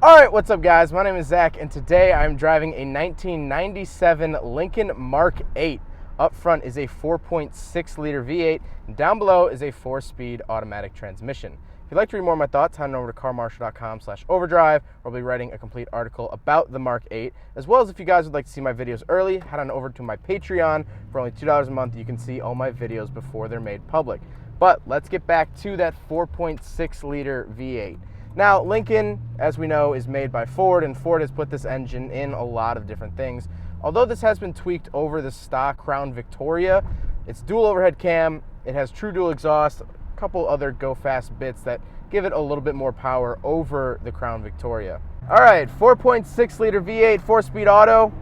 Alright, what's up guys? My name is Zach and today I'm driving a 1997 Lincoln Mark VIII. Up front is a 4.6 liter V8 and down below is a 4-speed automatic transmission. If you'd like to read more of my thoughts, head on over to carmarshal.com/overdrive, where I'll be writing a complete article about the Mark VIII, as well as if you guys would like to see my videos early, head on over to my Patreon. For only $2 a month, you can see all my videos before they're made public. But let's get back to that 4.6 liter V8. Now, Lincoln, as we know, is made by Ford, and Ford has put this engine in a lot of different things. Although this has been tweaked over the stock Crown Victoria, it's dual overhead cam, it has true dual exhaust, a couple other go-fast bits that give it a little bit more power over the Crown Victoria. All right, 4.6 liter V8, 4-speed auto.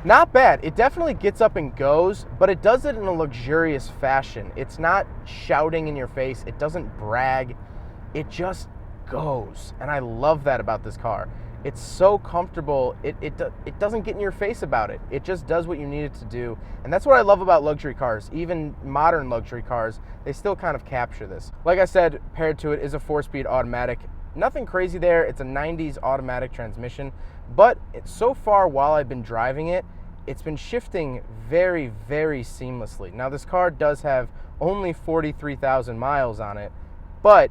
Not bad. It definitely gets up and goes, but it does it in a luxurious fashion. It's not shouting in your face. It doesn't brag. It just goes. And I love that about this car. It's so comfortable. It doesn't get in your face about it. It just does what you need it to do. And that's what I love about luxury cars. Even modern luxury cars, they still kind of capture this. Like I said, paired to it is a 4-speed automatic. Nothing crazy there. It's a 90s automatic transmission, but so far while I've been driving it, it's been shifting very, very seamlessly. Now this car does have only 43,000 miles on it, but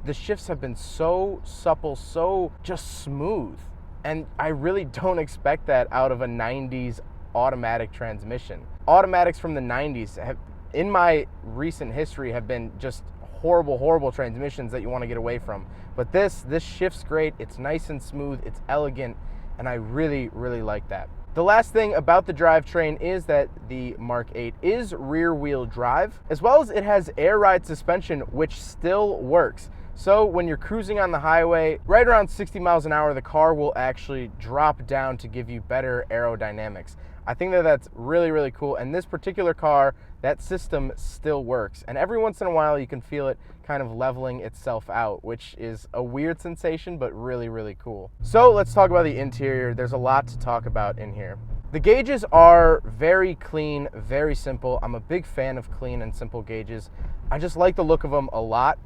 the shifts have been so supple, so just smooth. And I really don't expect that out of a 90s automatic transmission. Automatics from the 90s have, in my recent history, have been just horrible transmissions that you want to get away from. But this shifts great. It's nice and smooth. It's elegant, and I really like that. The last thing about the drivetrain is that the Mark VIII is rear-wheel drive, as well as it has air ride suspension, which still works. So when you're cruising on the highway, right around 60 miles an hour, the car will actually drop down to give you better aerodynamics. I think that that's really cool, and this particular car, that system still works, and every once in a while you can feel it kind of leveling itself out, which is a weird sensation, but really cool. So let's talk about the interior. There's a lot to talk about in here. The gauges are very clean, very simple. I'm a big fan of clean and simple gauges. I just like the look of them a lot,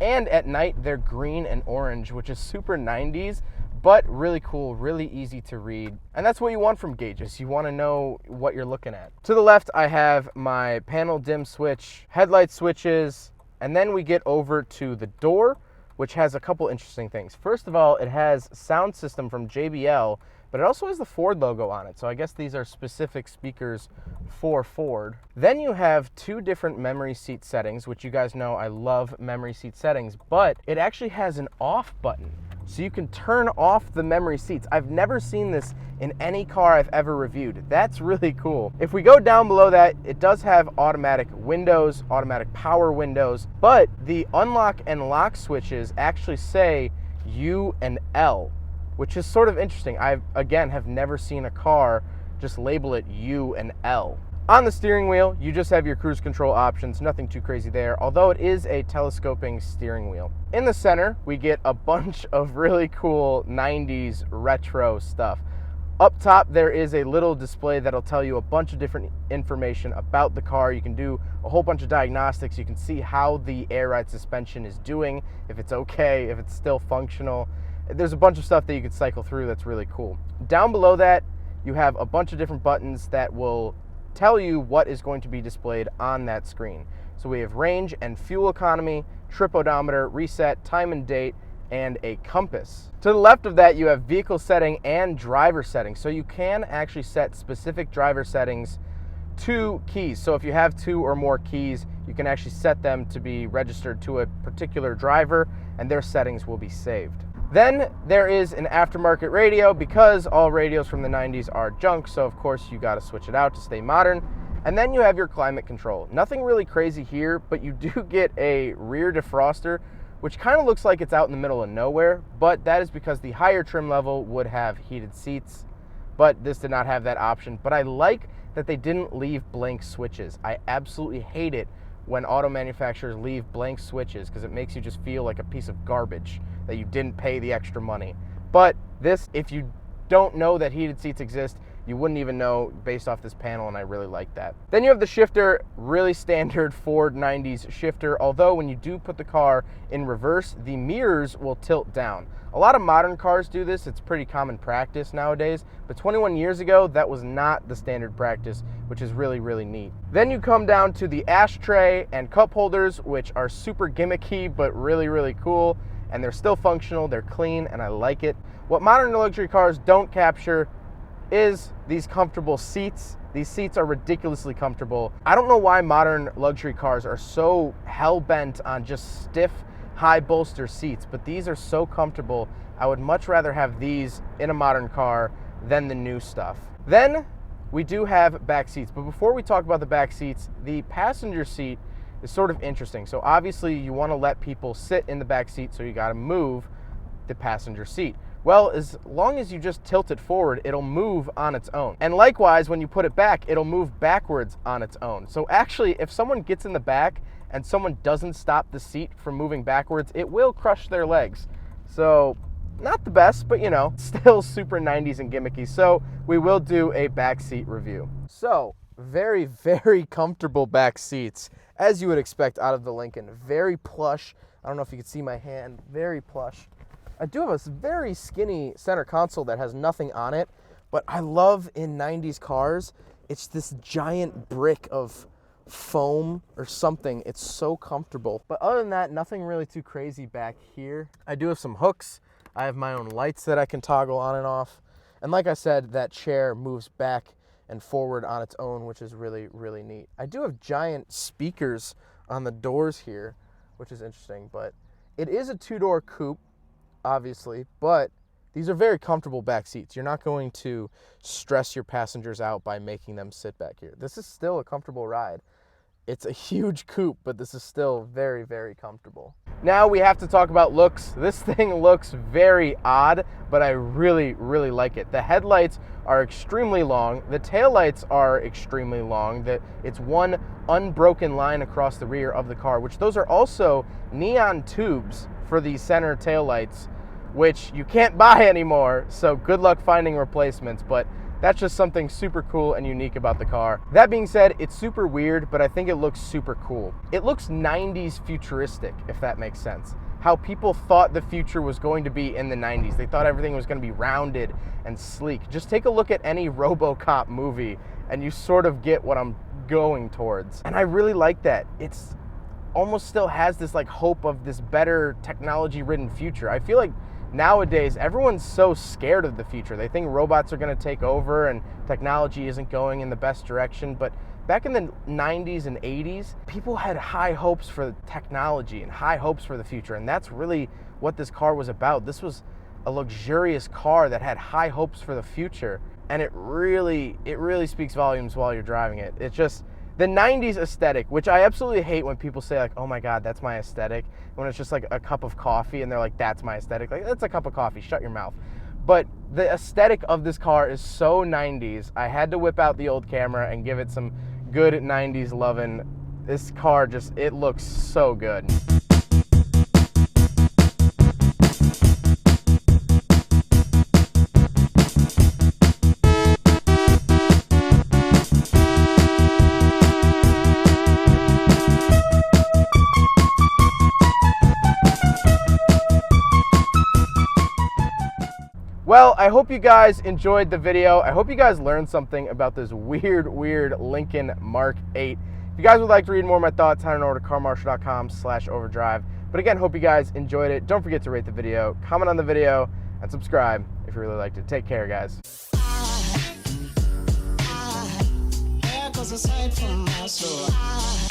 and at night they're green and orange, which is super 90s, but really cool, really easy to read. And that's what you want from gauges. You want to know what you're looking at. To the left, I have my panel dim switch, headlight switches, and then we get over to the door, which has a couple interesting things. First of all, it has sound system from JBL, but it also has the Ford logo on it. So I guess these are specific speakers for Ford. Then you have two different memory seat settings, which you guys know I love memory seat settings, but it actually has an off button. So you can turn off the memory seats. I've never seen this in any car I've ever reviewed. That's really cool. If we go down below that, it does have automatic windows, automatic power windows, but the unlock and lock switches actually say U and L, which is sort of interesting. I, again, have never seen a car just label it U and L. On the steering wheel, you just have your cruise control options, nothing too crazy there, although it is a telescoping steering wheel. In the center, we get a bunch of really cool 90s retro stuff. Up top, there is a little display that'll tell you a bunch of different information about the car. You can do a whole bunch of diagnostics. You can see how the air ride suspension is doing, if it's okay, if it's still functional. There's a bunch of stuff that you could cycle through that's really cool. Down below that, you have a bunch of different buttons that will tell you what is going to be displayed on that screen. So we have range and fuel economy, trip odometer, reset, time and date, and a compass. To the left of that, you have vehicle setting and driver settings. So you can actually set specific driver settings to keys. So if you have 2 or more keys, you can actually set them to be registered to a particular driver, and their settings will be saved. Then there is an aftermarket radio, because all radios from the 90s are junk, so of course you gotta switch it out to stay modern. And then you have your climate control. Nothing really crazy here, but you do get a rear defroster, which kind of looks like it's out in the middle of nowhere, but that is because the higher trim level would have heated seats, but this did not have that option. But I like that they didn't leave blank switches. I absolutely hate it when auto manufacturers leave blank switches, because it makes you just feel like a piece of garbage that you didn't pay the extra money. But this, if you don't know that heated seats exist, you wouldn't even know based off this panel, and I really like that. Then you have the shifter, really standard Ford 90s shifter, although when you do put the car in reverse, the mirrors will tilt down. A lot of modern cars do this. It's pretty common practice nowadays, but 21 years ago, that was not the standard practice, which is really, really neat. Then you come down to the ashtray and cup holders, which are super gimmicky, but really, really cool, and they're still functional, they're clean, and I like it. What modern luxury cars don't capture is these comfortable seats. These seats are ridiculously comfortable. I don't know why modern luxury cars are so hell-bent on just stiff, high bolster seats, but these are so comfortable. I would much rather have these in a modern car than the new stuff. Then we do have back seats, but before we talk about the back seats, the passenger seat is sort of interesting. So obviously you want to let people sit in the back seat, so you got to move the passenger seat. Well, as long as you just tilt it forward, it'll move on its own. And likewise, when you put it back, it'll move backwards on its own. So actually, if someone gets in the back and someone doesn't stop the seat from moving backwards, it will crush their legs. So not the best, but you know, still super 90s and gimmicky. So we will do a back seat review. So very, very comfortable back seats, as you would expect out of the Lincoln. Very plush. I don't know if you can see my hand, very plush. I do have a very skinny center console that has nothing on it, but I love in 90s cars, it's this giant brick of foam or something. It's so comfortable. But other than that, nothing really too crazy back here. I do have some hooks. I have my own lights that I can toggle on and off. And like I said, that chair moves back and forward on its own, which is really, really neat. I do have giant speakers on the doors here, which is interesting, but it is a two-door coupe, obviously, but these are very comfortable back seats. You're not going to stress your passengers out by making them sit back here. This is still a comfortable ride. It's a huge coupe, but this is still very, very comfortable. Now we have to talk about looks. This thing looks very odd, but I really, really like it. The headlights are extremely long. The taillights are extremely long. It's one unbroken line across the rear of the car, which those are also neon tubes for the center taillights, which you can't buy anymore. So good luck finding replacements, but that's just something super cool and unique about the car. That being said, it's super weird, but I think it looks super cool. It looks 90s futuristic, if that makes sense. How people thought the future was going to be in the 90s. They thought everything was going to be rounded and sleek. Just take a look at any RoboCop movie and you sort of get what I'm going towards. And I really like that. It's almost still has this like hope of this better technology-ridden future. I feel like nowadays, everyone's so scared of the future. They think robots are going to take over and technology isn't going in the best direction. But back in the 90s and 80s, people had high hopes for technology and high hopes for the future. And that's really what this car was about. This was a luxurious car that had high hopes for the future. And it really speaks volumes while you're driving it. It's just the 90s aesthetic, which I absolutely hate when people say like, oh my God, that's my aesthetic. When it's just like a cup of coffee and they're like, that's my aesthetic. Like, that's a cup of coffee, shut your mouth. But the aesthetic of this car is so 90s. I had to whip out the old camera and give it some good 90s loving. This car just, it looks so good. Well, I hope you guys enjoyed the video. I hope you guys learned something about this weird Lincoln Mark VIII. If you guys would like to read more of my thoughts, head on over to carmarshal.com/overdrive. But again, hope you guys enjoyed it. Don't forget to rate the video, comment on the video, and subscribe if you really liked it. Take care, guys. Aside from my soul.